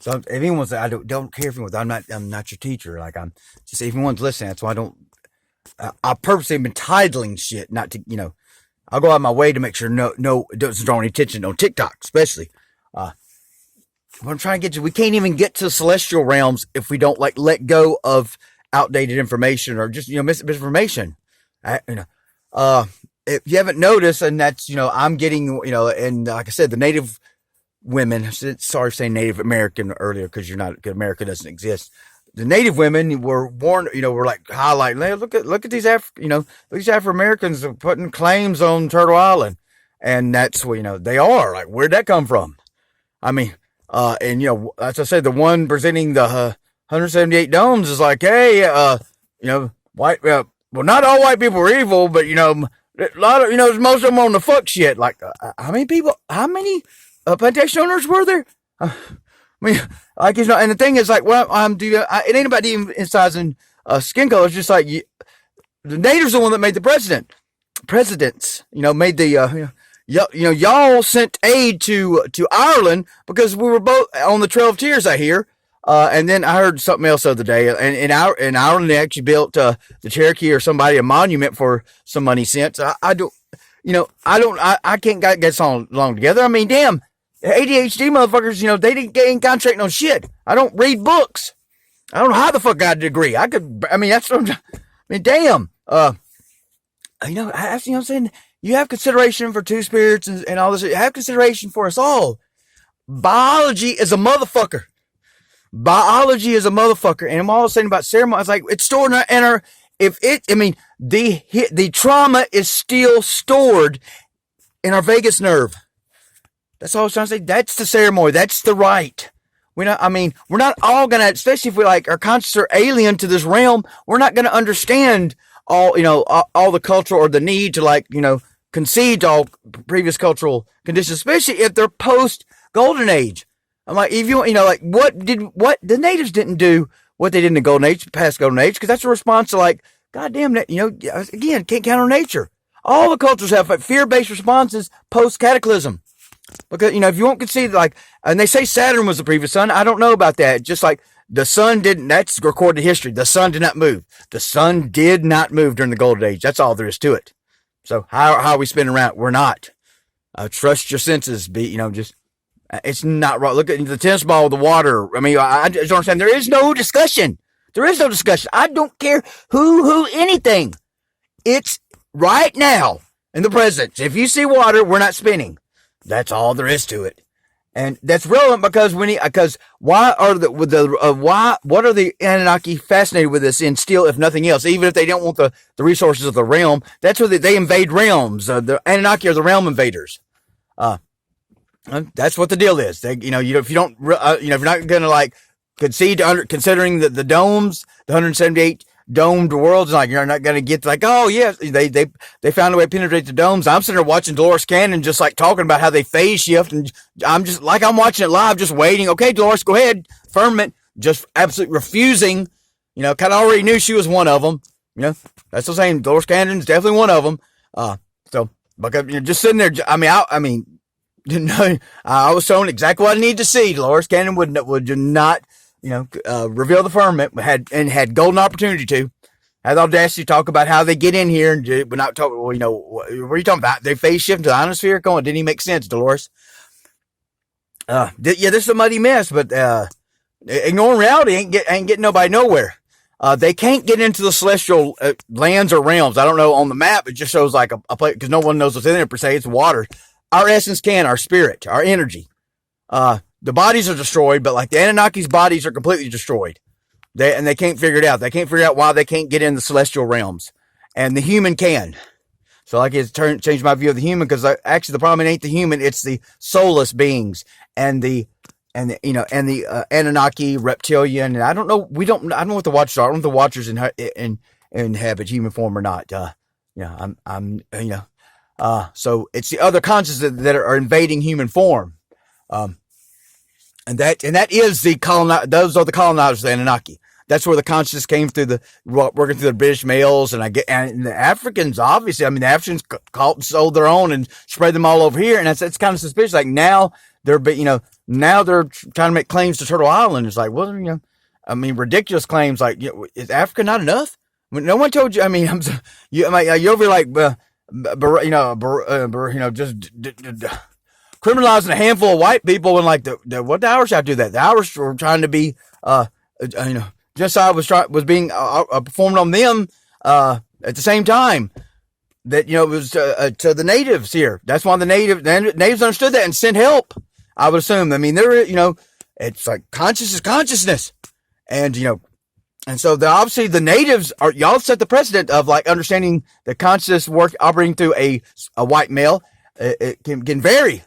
So if anyone's, I don't care if anyone's, I'm not your teacher. Like I'm just, if anyone's listening, that's why I don't, I purposely been titling shit, not to, I'll go out of my way to make sure it doesn't draw any attention on TikTok, especially. What I'm trying to get to, we can't even get to celestial realms if we don't like let go of outdated information or just, misinformation. If you haven't noticed, and that's, I'm getting, and like I said, the native women, sorry for saying Native American earlier, because America doesn't exist. The native women were warned, were like highlighting, hey, look at these these Afro-Americans are putting claims on Turtle Island. And that's what, they are like, where'd that come from? I mean, and as I said, the one presenting the 178 domes is like, hey, white, well, not all white people are evil, but a lot of, most of them on the fuck shit. Like, how many plantation owners were there? I mean, like, and the thing is, like, well, it ain't about de-emphasizing skin color. It's just like the natives are the one that made the presidents. Made the y'all sent aid to Ireland because we were both on the Trail of Tears, I hear. And then I heard something else the other day. And in Ireland, they actually built the Cherokee or somebody a monument for some money sent. I can't get this along together. I mean, damn. ADHD motherfuckers, they ain't concentrating on shit. I don't read books. I don't know how the fuck I got a degree. That's what damn. I'm saying? You have consideration for two spirits and all this. You have consideration for us all. Biology is a motherfucker. And I'm all saying about ceremony. It's like, it's stored in our, the trauma is still stored in our vagus nerve. That's all I was trying to say. That's the ceremony. That's the rite. We're not all gonna, especially if we are conscious or alien to this realm, we're not gonna understand all the culture or the need to concede to all previous cultural conditions, especially if they're post Golden Age. I'm like, if what the natives didn't do what they did in the Golden Age, past Golden Age, because that's a response to goddamn that, again, can't count on nature. All the cultures have fear-based responses post cataclysm. Because, if you won't concede, and they say Saturn was the previous sun, I don't know about that. Just like the sun that's recorded history. The sun did not move. The sun did not move during the Golden Age. That's all there is to it. So how are we spinning around? We're not. Trust your senses. It's not right. Look at the tennis ball with the water. I just don't understand. There is no discussion. I don't care who, anything. It's right now in the present. If you see water, we're not spinning. That's all there is to it, and that's relevant because what are the Anunnaki fascinated with us in still, if nothing else, even if they don't want the resources of the realm, that's where they invade realms. The Anunnaki are the realm invaders. That's what the deal is. If you don't, if you're not gonna concede to considering the domes, the 178 domed worlds, you're not gonna get oh yeah, they found a way to penetrate the domes. I'm sitting there watching Dolores Cannon just talking about how they phase shift, and I'm just I'm watching it live, just waiting. Okay, Dolores, go ahead. Firmament just absolutely refusing. Kind of already knew she was one of them. That's what I'm saying. Dolores Cannon's definitely one of them. So because you're just sitting there. I was shown exactly what I needed to see. Dolores Cannon would not. Reveal the firmament, had golden opportunity to. Had the audacity to talk about how they get in here, but not talk. Well, what are you talking about? They phase shift into the ionosphere. Come on, didn't even make sense, Dolores. This is a muddy mess, but ignoring reality ain't getting nobody nowhere. They can't get into the celestial lands or realms. I don't know on the map. It just shows a place because no one knows what's in there per se. It's water. Our essence our spirit, our energy. The bodies are destroyed, but the Anunnaki's bodies are completely destroyed. They can't figure it out. They can't figure out why they can't get in the celestial realms. And the human can. So it's changed my view of the human, because actually the problem ain't the human, it's the soulless beings and the Anunnaki, reptilian, and I don't know what the Watchers are. I don't know if the Watchers inhabit human form or not. So it's the other consciousness that are invading human form. And that is those are the colonizers, the Anunnaki. That's where the consciousness came through working through the British males, and the Africans, obviously, the Africans caught and sold their own and spread them all over here. And it's kind of suspicious. Now now they're trying to make claims to Turtle Island. It's like, well, ridiculous claims like, is Africa not enough? I mean, no one told you. I mean, you're over like, just criminalizing a handful of white people, and like what the Irish have to do that? The Irish were trying to be, genocide was being performed on them at the same time. That it was to the natives here. That's why the natives understood that and sent help. I would assume. I mean, it's like consciousness, and and so obviously the natives y'all set the precedent of like understanding the consciousness operating through a white male. It can vary,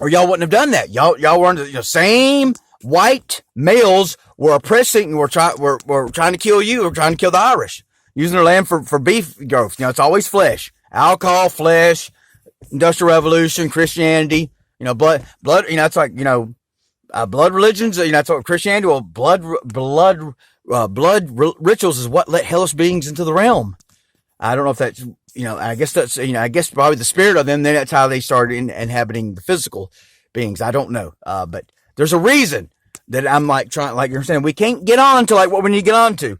or y'all wouldn't have done that. Y'all were under the same white males were oppressing. Were trying to kill you. Were trying to kill the Irish. Using their land for beef growth. It's always flesh. Alcohol, flesh, Industrial Revolution, Christianity, blood, it's like, blood religions, that's what Christianity, well, blood rituals is what let hellish beings into the realm. I don't know if that's, I guess that's, I guess probably the spirit of them, then that's how they started inhabiting the physical beings. I don't know. But there's a reason that I'm like like you're saying, we can't get on to like what we need to get on to.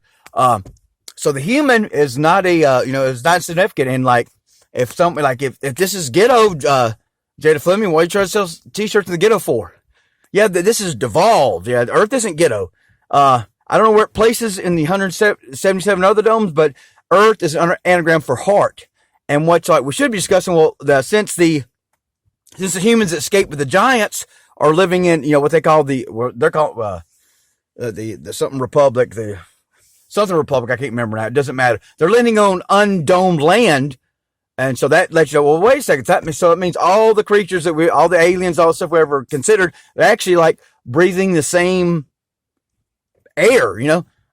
So the human is not is not significant. And like, if this is ghetto, Jada Fleming, what are you trying to sell t-shirts to the ghetto for? Yeah, this is devolved. Yeah, the Earth isn't ghetto. I don't know where it places in the 177 other domes, but Earth is an anagram for heart. And what's like, we should be discussing, well, since the humans escaped with the giants are living in, what they call they're called, the something republic, Southern Republic, I can't remember now. It doesn't matter. They're living on undomed land. And so that lets you know, well, wait a second. So it means all the creatures all the aliens, all the stuff we ever considered, they're actually like breathing the same air,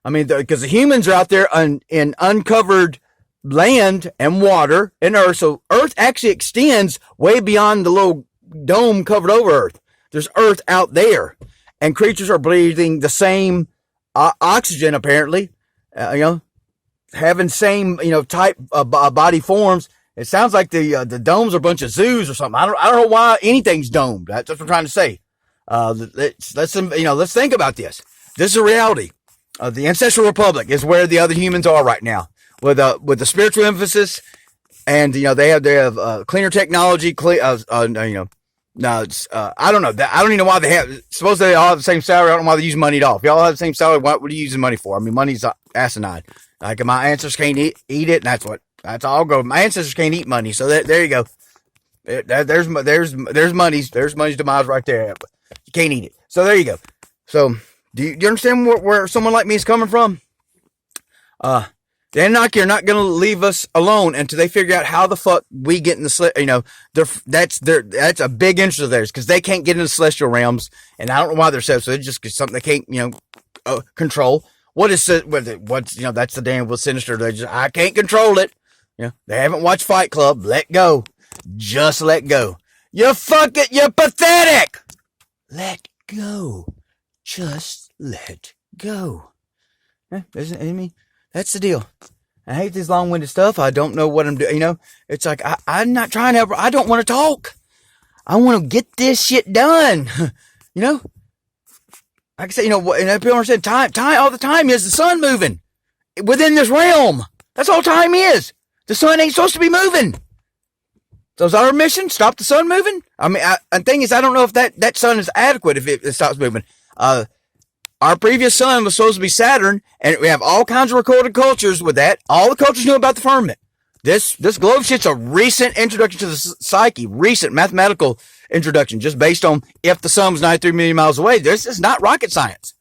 I mean, because the humans are out there in uncovered land and water and earth. So Earth actually extends way beyond the little dome covered over Earth. There's Earth out there, and creatures are breathing the same oxygen, apparently. Having same, type of body forms. It sounds like the domes are a bunch of zoos or something. I don't know why anything's domed. That's what I'm trying to say. Let's think about this. This is a reality. The Ancestral Republic is where the other humans are right now, with the spiritual emphasis, and they have cleaner technology. No, it's, I don't know. I don't even know why they have. Supposedly they all have the same salary. I don't know why they use money at all. If y'all have the same salary, what are you using money for? I mean, money's asinine. Like my ancestors can't eat it, and that's all go. My ancestors can't eat money, so there you go. There's money's demise right there. You can't eat it, so there you go. So do you understand where someone like me is coming from? The Anunnaki are not going to leave us alone until they figure out how the fuck we get in the that's a big interest of theirs, because they can't get into the celestial realms, and I don't know why they're so it's just something they can't control. What's that's the damn with sinister. I can't control it. They haven't watched Fight Club. Let go, just let go. You fuck it. You're pathetic. Let go, just let go. That's the deal. I hate this long-winded stuff. I don't know what I'm doing. It's like, I'm not trying to, I don't want to talk. I want to get this shit done. Like I said, and people understand time all the time is the sun moving within this realm. That's all time is. The sun ain't supposed to be moving. So is our mission stop the sun moving? I mean, the thing is, I don't know if that sun is adequate if it stops moving. Our previous sun was supposed to be Saturn, and we have all kinds of recorded cultures with that. All the cultures knew about the firmament. This globe shit's a recent introduction to the psyche, recent mathematical introduction, just based on if the sun was 93 million miles away. This is not rocket science.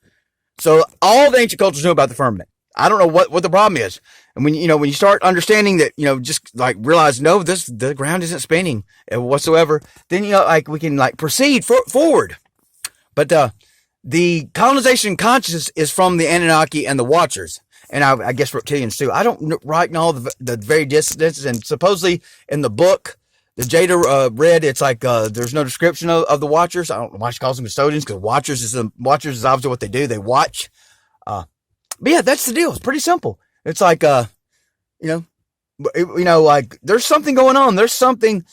So all the ancient cultures knew about the firmament. I don't know what the problem is. And when you start understanding that, just like realize, no, the ground isn't spinning whatsoever, then, we can proceed forward. But, the colonization consciousness is from the Anunnaki and the Watchers, and I guess reptilians too. I don't write all the very distances, and supposedly in the book the Jada read, it's like there's no description of the Watchers. I don't know why she calls them custodians, because Watchers is obviously what they do. They watch. But yeah, that's the deal. It's pretty simple. It's like like there's something going on. There's something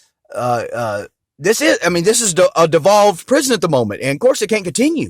this is a devolved prison at the moment. And of course it can't continue.